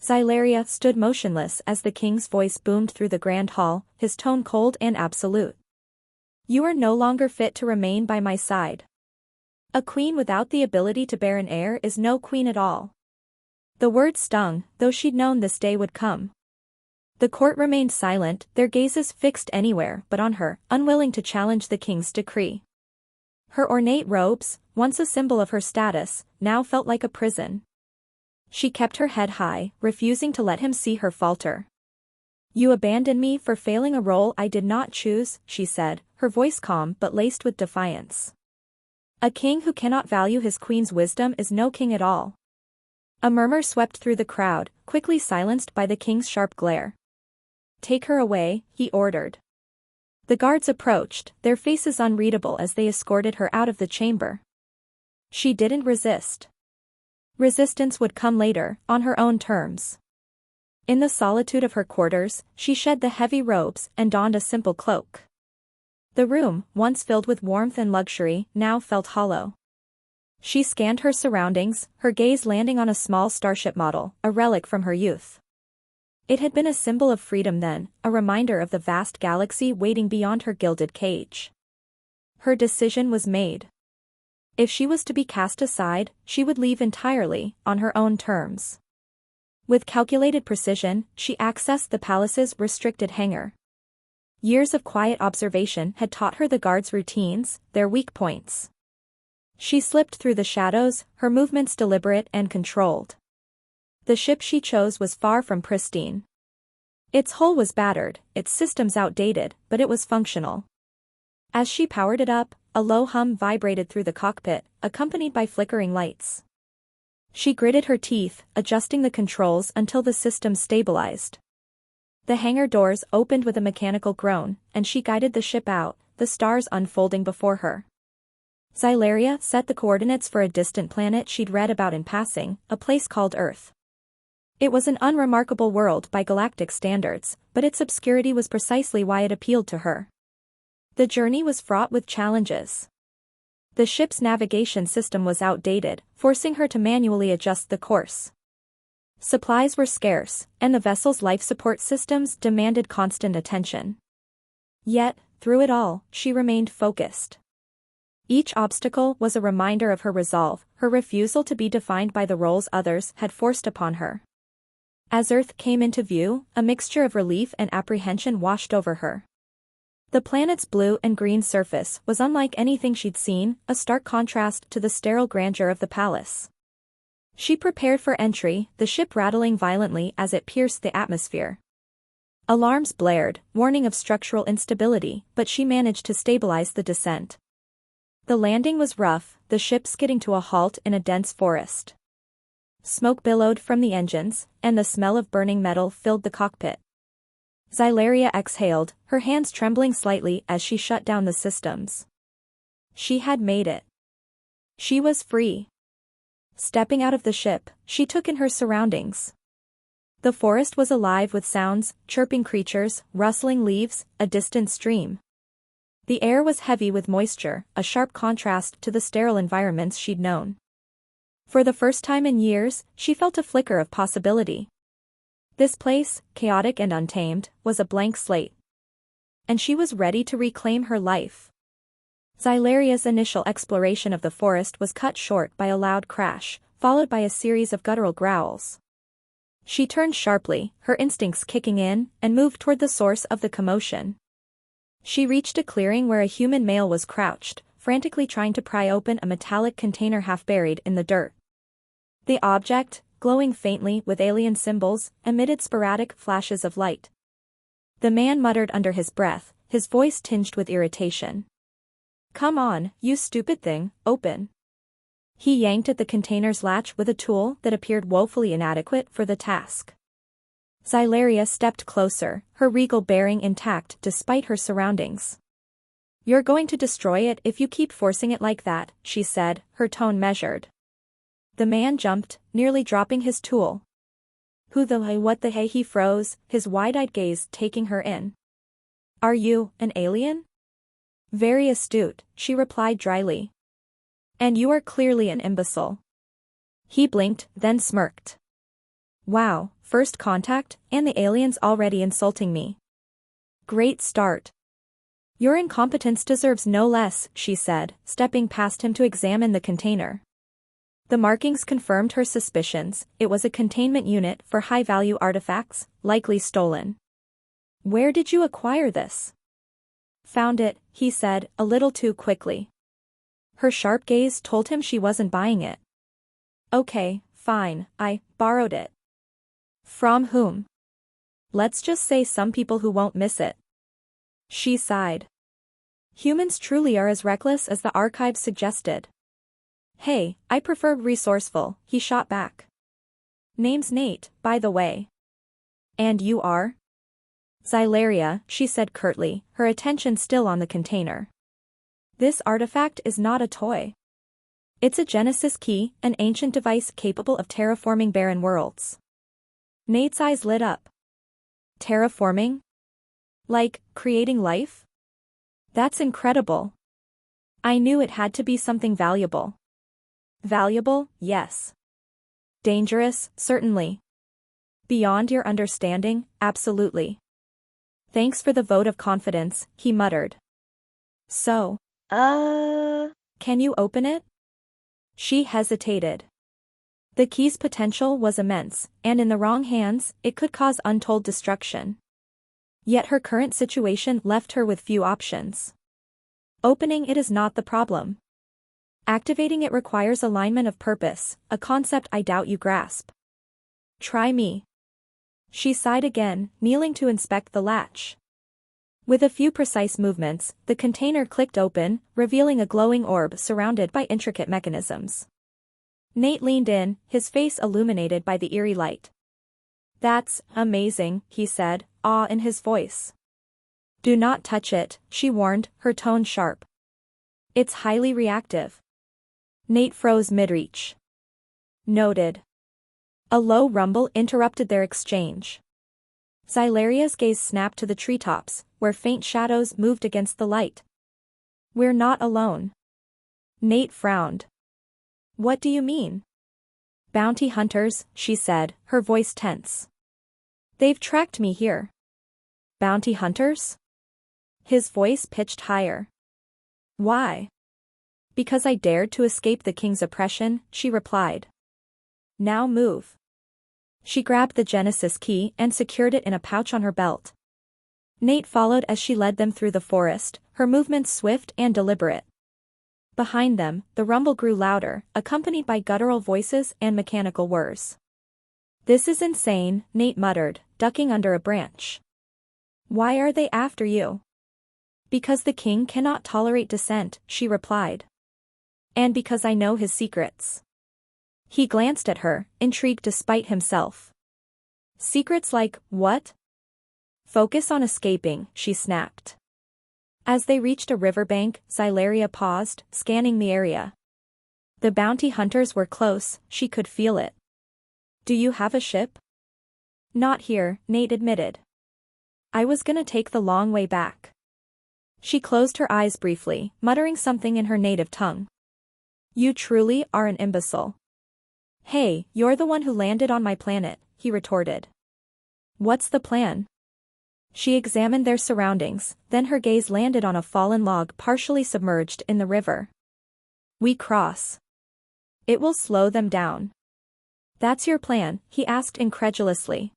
Xylaria stood motionless as the king's voice boomed through the grand hall, his tone cold and absolute. You are no longer fit to remain by my side. A queen without the ability to bear an heir is no queen at all. The words stung, though she'd known this day would come. The court remained silent, their gazes fixed anywhere but on her, unwilling to challenge the king's decree. Her ornate robes, once a symbol of her status, now felt like a prison. She kept her head high, refusing to let him see her falter. You abandoned me for failing a role I did not choose, she said, her voice calm but laced with defiance. A king who cannot value his queen's wisdom is no king at all. A murmur swept through the crowd, quickly silenced by the king's sharp glare. Take her away, he ordered. The guards approached, their faces unreadable as they escorted her out of the chamber. She didn't resist. Resistance would come later, on her own terms. In the solitude of her quarters, she shed the heavy robes and donned a simple cloak. The room, once filled with warmth and luxury, now felt hollow. She scanned her surroundings, her gaze landing on a small starship model, a relic from her youth. It had been a symbol of freedom then, a reminder of the vast galaxy waiting beyond her gilded cage. Her decision was made. If she was to be cast aside, she would leave entirely, on her own terms. With calculated precision, she accessed the palace's restricted hangar. Years of quiet observation had taught her the guards' routines, their weak points. She slipped through the shadows, her movements deliberate and controlled. The ship she chose was far from pristine. Its hull was battered, its systems outdated, but it was functional. As she powered it up, a low hum vibrated through the cockpit, accompanied by flickering lights. She gritted her teeth, adjusting the controls until the system stabilized. The hangar doors opened with a mechanical groan, and she guided the ship out, the stars unfolding before her. Xylaria set the coordinates for a distant planet she'd read about in passing, a place called Earth. It was an unremarkable world by galactic standards, but its obscurity was precisely why it appealed to her. The journey was fraught with challenges. The ship's navigation system was outdated, forcing her to manually adjust the course. Supplies were scarce, and the vessel's life support systems demanded constant attention. Yet, through it all, she remained focused. Each obstacle was a reminder of her resolve, her refusal to be defined by the roles others had forced upon her. As Earth came into view, a mixture of relief and apprehension washed over her. The planet's blue and green surface was unlike anything she'd seen, a stark contrast to the sterile grandeur of the palace. She prepared for entry, the ship rattling violently as it pierced the atmosphere. Alarms blared, warning of structural instability, but she managed to stabilize the descent. The landing was rough, the ship skidding to a halt in a dense forest. Smoke billowed from the engines, and the smell of burning metal filled the cockpit. Xylaria exhaled, her hands trembling slightly as she shut down the systems. She had made it. She was free. Stepping out of the ship, she took in her surroundings. The forest was alive with sounds, chirping creatures, rustling leaves, a distant stream. The air was heavy with moisture, a sharp contrast to the sterile environments she'd known. For the first time in years, she felt a flicker of possibility. This place, chaotic and untamed, was a blank slate. And she was ready to reclaim her life. Xylaria's initial exploration of the forest was cut short by a loud crash, followed by a series of guttural growls. She turned sharply, her instincts kicking in, and moved toward the source of the commotion. She reached a clearing where a human male was crouched, frantically trying to pry open a metallic container half buried in the dirt. The object, glowing faintly with alien symbols, emitted sporadic flashes of light. The man muttered under his breath, his voice tinged with irritation. "Come on, you stupid thing, open." He yanked at the container's latch with a tool that appeared woefully inadequate for the task. Xylaria stepped closer, her regal bearing intact despite her surroundings. "You're going to destroy it if you keep forcing it like that," she said, her tone measured. The man jumped, nearly dropping his tool. "Who the hey, what the hey?" He froze, his wide-eyed gaze taking her in. "Are you an alien?" "Very astute," she replied dryly. "And you are clearly an imbecile." He blinked, then smirked. "Wow, first contact, and the alien's already insulting me. Great start. Your incompetence deserves no less, she said, stepping past him to examine the container. The markings confirmed her suspicions. It was a containment unit for high-value artifacts, likely stolen. Where did you acquire this? Found it, he said, a little too quickly. Her sharp gaze told him she wasn't buying it. Okay, fine, I borrowed it. From whom? Let's just say some people who won't miss it. She sighed. Humans truly are as reckless as the archives suggested. Hey, I prefer resourceful, he shot back. Name's Nate, by the way. And you are? Xylaria, she said curtly, her attention still on the container. This artifact is not a toy. It's a Genesis key, an ancient device capable of terraforming barren worlds. Nate's eyes lit up. Terraforming? Like, creating life? That's incredible. I knew it had to be something valuable. Valuable, yes. Dangerous, certainly. Beyond your understanding, absolutely. Thanks for the vote of confidence, he muttered. So, can you open it? She hesitated. The key's potential was immense, and in the wrong hands, it could cause untold destruction. Yet her current situation left her with few options. Opening it is not the problem. Activating it requires alignment of purpose, a concept I doubt you grasp. Try me. She sighed again, kneeling to inspect the latch. With a few precise movements, the container clicked open, revealing a glowing orb surrounded by intricate mechanisms. Nate leaned in, his face illuminated by the eerie light. That's amazing, he said, awe in his voice. Do not touch it, she warned, her tone sharp. It's highly reactive. Nate froze mid-reach. Noted. A low rumble interrupted their exchange. Xylaria's gaze snapped to the treetops, where faint shadows moved against the light. We're not alone. Nate frowned. What do you mean? Bounty hunters, she said, her voice tense. They've tracked me here. Bounty hunters? His voice pitched higher. Why? Because I dared to escape the king's oppression, she replied. Now move. She grabbed the Genesis key and secured it in a pouch on her belt. Nate followed as she led them through the forest, her movements swift and deliberate. Behind them, the rumble grew louder, accompanied by guttural voices and mechanical whirs. This is insane, Nate muttered, ducking under a branch. Why are they after you? Because the king cannot tolerate dissent, she replied. And because I know his secrets. He glanced at her, intrigued despite himself. Secrets like, what? Focus on escaping, she snapped. As they reached a riverbank, Xylaria paused, scanning the area. The bounty hunters were close, she could feel it. Do you have a ship? Not here, Nate admitted. I was gonna take the long way back. She closed her eyes briefly, muttering something in her native tongue. You truly are an imbecile. Hey, you're the one who landed on my planet, he retorted. What's the plan? She examined their surroundings, then her gaze landed on a fallen log partially submerged in the river. We cross. It will slow them down. That's your plan, he asked incredulously.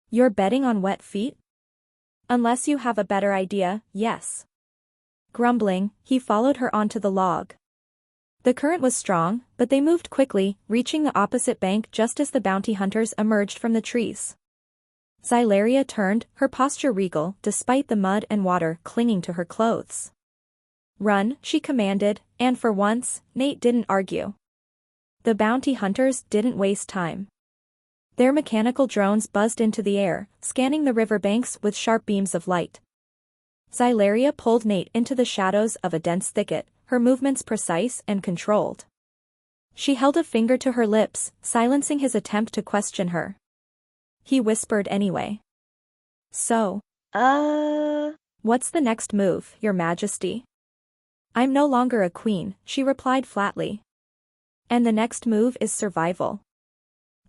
You're betting on wet feet? Unless you have a better idea, yes. Grumbling, he followed her onto the log. The current was strong, but they moved quickly, reaching the opposite bank just as the bounty hunters emerged from the trees. Xylaria turned, her posture regal, despite the mud and water clinging to her clothes. Run, she commanded, and for once, Nate didn't argue. The bounty hunters didn't waste time. Their mechanical drones buzzed into the air, scanning the riverbanks with sharp beams of light. Xylaria pulled Nate into the shadows of a dense thicket, her movements precise and controlled. She held a finger to her lips, silencing his attempt to question her. He whispered anyway. So, what's the next move, Your Majesty? I'm no longer a queen, she replied flatly. And the next move is survival.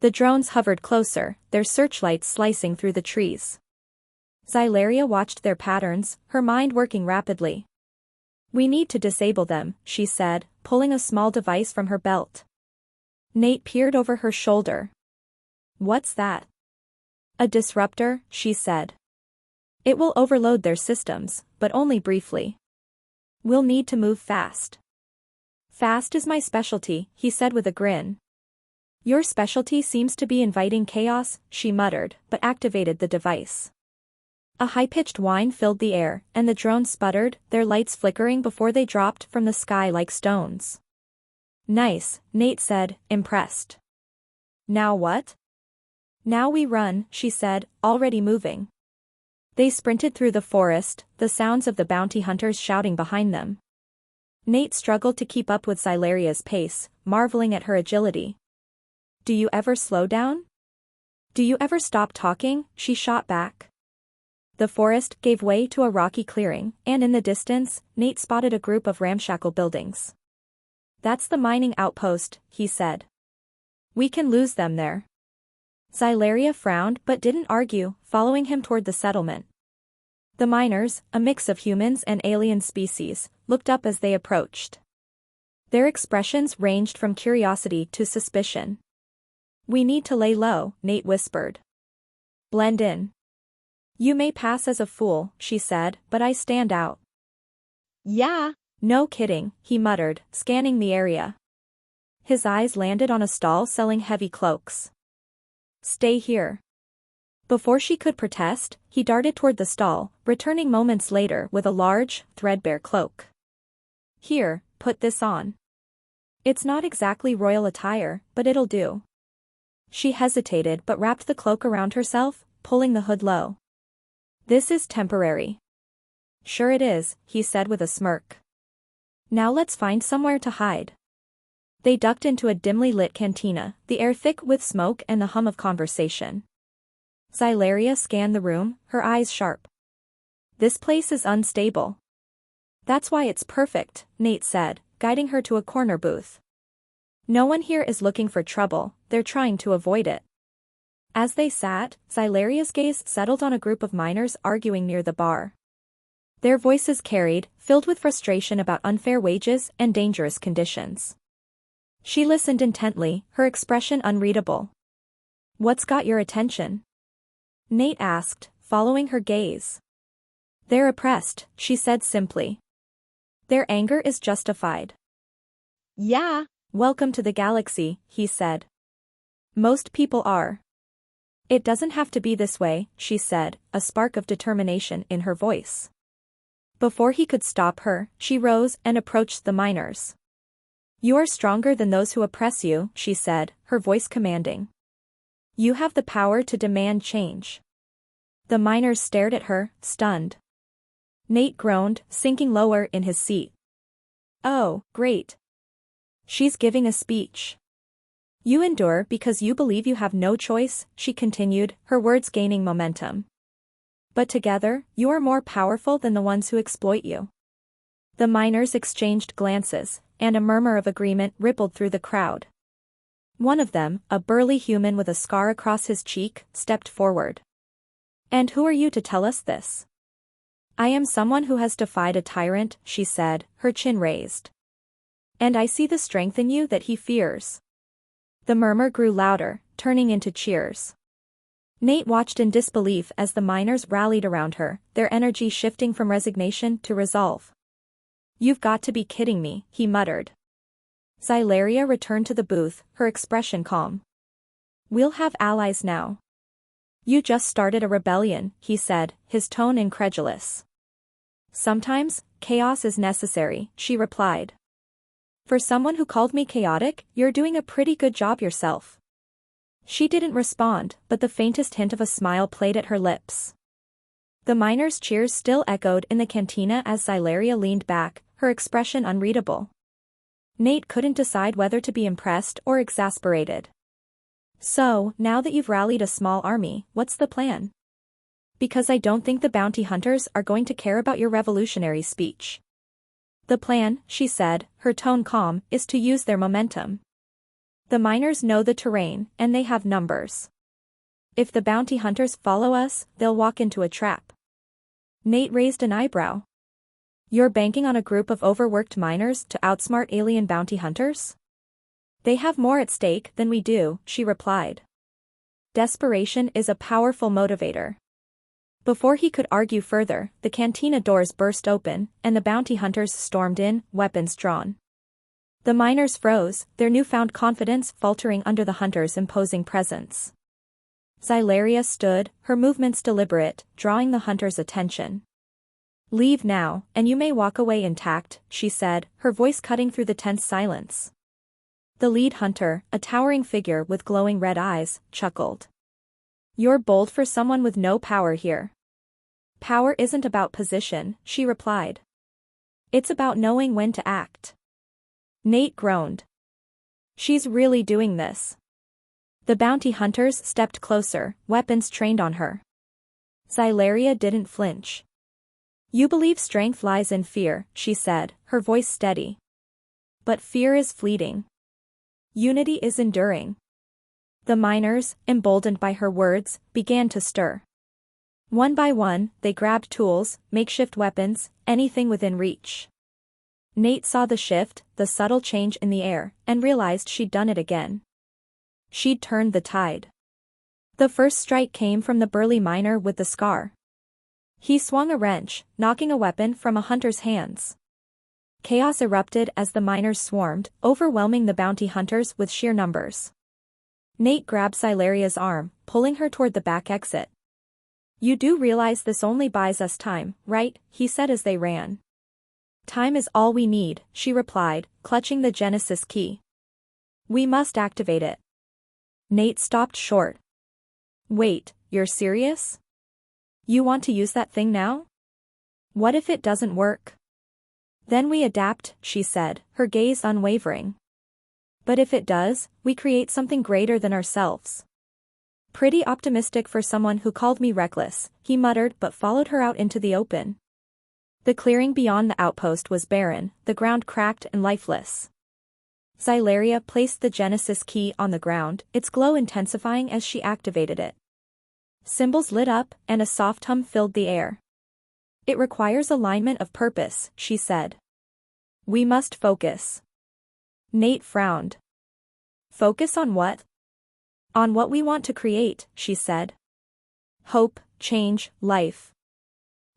The drones hovered closer, their searchlights slicing through the trees. Xylaria watched their patterns, her mind working rapidly. "We need to disable them," she said, pulling a small device from her belt. Nate peered over her shoulder. "What's that?" "A disruptor," she said. "It will overload their systems, but only briefly. We'll need to move fast." "Fast is my specialty," he said with a grin. "Your specialty seems to be inviting chaos," she muttered, but activated the device. A high-pitched whine filled the air, and the drones sputtered, their lights flickering before they dropped from the sky like stones. "Nice," Nate said, impressed. "Now what?" "Now we run," she said, already moving. They sprinted through the forest, the sounds of the bounty hunters shouting behind them. Nate struggled to keep up with Xylaria's pace, marveling at her agility. "Do you ever slow down? Do you ever stop talking?" she shot back. The forest gave way to a rocky clearing, and in the distance, Nate spotted a group of ramshackle buildings. "That's the mining outpost," he said. "We can lose them there." Xylaria frowned but didn't argue, following him toward the settlement. The miners, a mix of humans and alien species, looked up as they approached. Their expressions ranged from curiosity to suspicion. "We need to lay low," Nate whispered. "Blend in. You may pass as a fool," she said, "but I stand out." "Yeah." "No kidding," he muttered, scanning the area. His eyes landed on a stall selling heavy cloaks. "Stay here." Before she could protest, he darted toward the stall, returning moments later with a large, threadbare cloak. "Here, put this on. It's not exactly royal attire, but it'll do." She hesitated but wrapped the cloak around herself, pulling the hood low. "This is temporary." "Sure it is," he said with a smirk. "Now let's find somewhere to hide." They ducked into a dimly lit cantina, the air thick with smoke and the hum of conversation. Xylaria scanned the room, her eyes sharp. "This place is unstable." "That's why it's perfect," Nate said, guiding her to a corner booth. "No one here is looking for trouble, they're trying to avoid it." As they sat, Xylaria's gaze settled on a group of miners arguing near the bar. Their voices carried, filled with frustration about unfair wages and dangerous conditions. She listened intently, her expression unreadable. "What's got your attention?" Nate asked, following her gaze. "They're oppressed," she said simply. "Their anger is justified." "Yeah." "Welcome to the galaxy," he said. "Most people are." "It doesn't have to be this way," she said, a spark of determination in her voice. Before he could stop her, she rose and approached the miners. "You are stronger than those who oppress you," she said, her voice commanding. "You have the power to demand change." The miners stared at her, stunned. Nate groaned, sinking lower in his seat. "Oh, great. She's giving a speech." "You endure because you believe you have no choice," she continued, her words gaining momentum. "But together, you are more powerful than the ones who exploit you." The miners exchanged glances, and a murmur of agreement rippled through the crowd. One of them, a burly human with a scar across his cheek, stepped forward. "And who are you to tell us this?" "I am someone who has defied a tyrant," she said, her chin raised. "And I see the strength in you that he fears." The murmur grew louder, turning into cheers. Nate watched in disbelief as the miners rallied around her, their energy shifting from resignation to resolve. "You've got to be kidding me," he muttered. Xylaria returned to the booth, her expression calm. "We'll have allies now." "You just started a rebellion," he said, his tone incredulous. "Sometimes, chaos is necessary," she replied. "For someone who called me chaotic, you're doing a pretty good job yourself." She didn't respond, but the faintest hint of a smile played at her lips. The miners' cheers still echoed in the cantina as Xylaria leaned back, her expression unreadable. Nate couldn't decide whether to be impressed or exasperated. "So, now that you've rallied a small army, what's the plan?" "Because I don't think the bounty hunters are going to care about your revolutionary speech." "The plan," she said, her tone calm, "is to use their momentum." The miners know the terrain, and they have numbers. If the bounty hunters follow us, they'll walk into a trap. Nate raised an eyebrow. You're banking on a group of overworked miners to outsmart alien bounty hunters? They have more at stake than we do, she replied. Desperation is a powerful motivator. Before he could argue further, the cantina doors burst open, and the bounty hunters stormed in, weapons drawn. The miners froze, their newfound confidence faltering under the hunters' imposing presence. Xylaria stood, her movements deliberate, drawing the hunters' attention. Leave now, and you may walk away intact, she said, her voice cutting through the tense silence. The lead hunter, a towering figure with glowing red eyes, chuckled. You're bold for someone with no power here. Power isn't about position, she replied. It's about knowing when to act. Nate groaned. She's really doing this. The bounty hunters stepped closer, weapons trained on her. Xylaria didn't flinch. You believe strength lies in fear, she said, her voice steady. But fear is fleeting. Unity is enduring. The miners, emboldened by her words, began to stir. One by one, they grabbed tools, makeshift weapons, anything within reach. Nate saw the shift, the subtle change in the air, and realized she'd done it again. She'd turned the tide. The first strike came from the burly miner with the scar. He swung a wrench, knocking a weapon from a hunter's hands. Chaos erupted as the miners swarmed, overwhelming the bounty hunters with sheer numbers. Nate grabbed Xylaria's arm, pulling her toward the back exit. You do realize this only buys us time, right? He said as they ran. Time is all we need, she replied, clutching the Genesis key. We must activate it. Nate stopped short. Wait, you're serious? You want to use that thing now? What if it doesn't work? Then we adapt, she said, her gaze unwavering. But if it does, we create something greater than ourselves. Pretty optimistic for someone who called me reckless, he muttered but followed her out into the open. The clearing beyond the outpost was barren, the ground cracked and lifeless. Xylaria placed the Genesis key on the ground, its glow intensifying as she activated it. Symbols lit up, and a soft hum filled the air. It requires alignment of purpose, she said. We must focus. Nate frowned. Focus on what? On what we want to create, she said. Hope, change, life.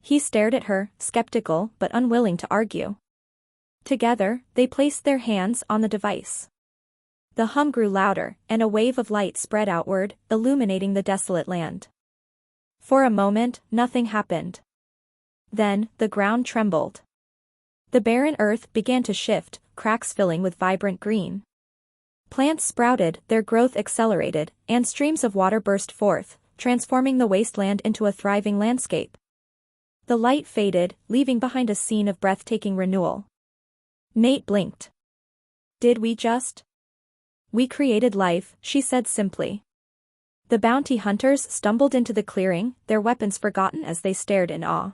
He stared at her, skeptical but unwilling to argue. Together, they placed their hands on the device. The hum grew louder, and a wave of light spread outward, illuminating the desolate land. For a moment, nothing happened. Then, the ground trembled. The barren earth began to shift, cracks filling with vibrant green. Plants sprouted, their growth accelerated, and streams of water burst forth, transforming the wasteland into a thriving landscape. The light faded, leaving behind a scene of breathtaking renewal. Nate blinked. Did we just? We created life, she said simply. The bounty hunters stumbled into the clearing, their weapons forgotten as they stared in awe.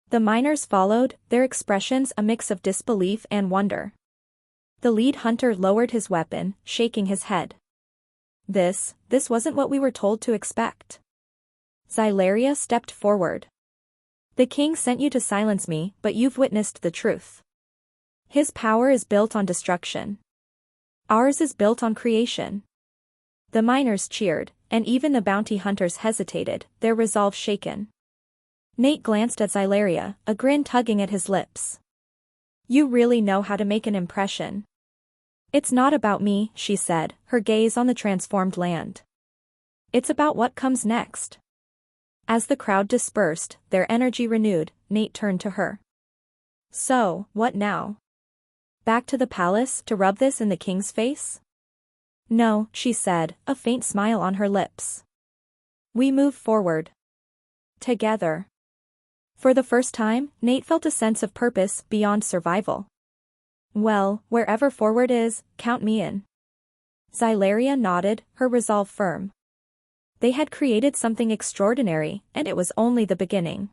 The miners followed, their expressions a mix of disbelief and wonder. The lead hunter lowered his weapon, shaking his head. This wasn't what we were told to expect. Xylaria stepped forward. The king sent you to silence me, but you've witnessed the truth. His power is built on destruction. Ours is built on creation. The miners cheered, and even the bounty hunters hesitated, their resolve shaken. Nate glanced at Xylaria, a grin tugging at his lips. You really know how to make an impression. It's not about me, she said, her gaze on the transformed land. It's about what comes next. As the crowd dispersed, their energy renewed, Nate turned to her. So, what now? Back to the palace to rub this in the king's face? No, she said, a faint smile on her lips. We move forward. Together. For the first time, Nate felt a sense of purpose beyond survival. Well, wherever forward is, count me in. Xylaria nodded, her resolve firm. They had created something extraordinary, and it was only the beginning.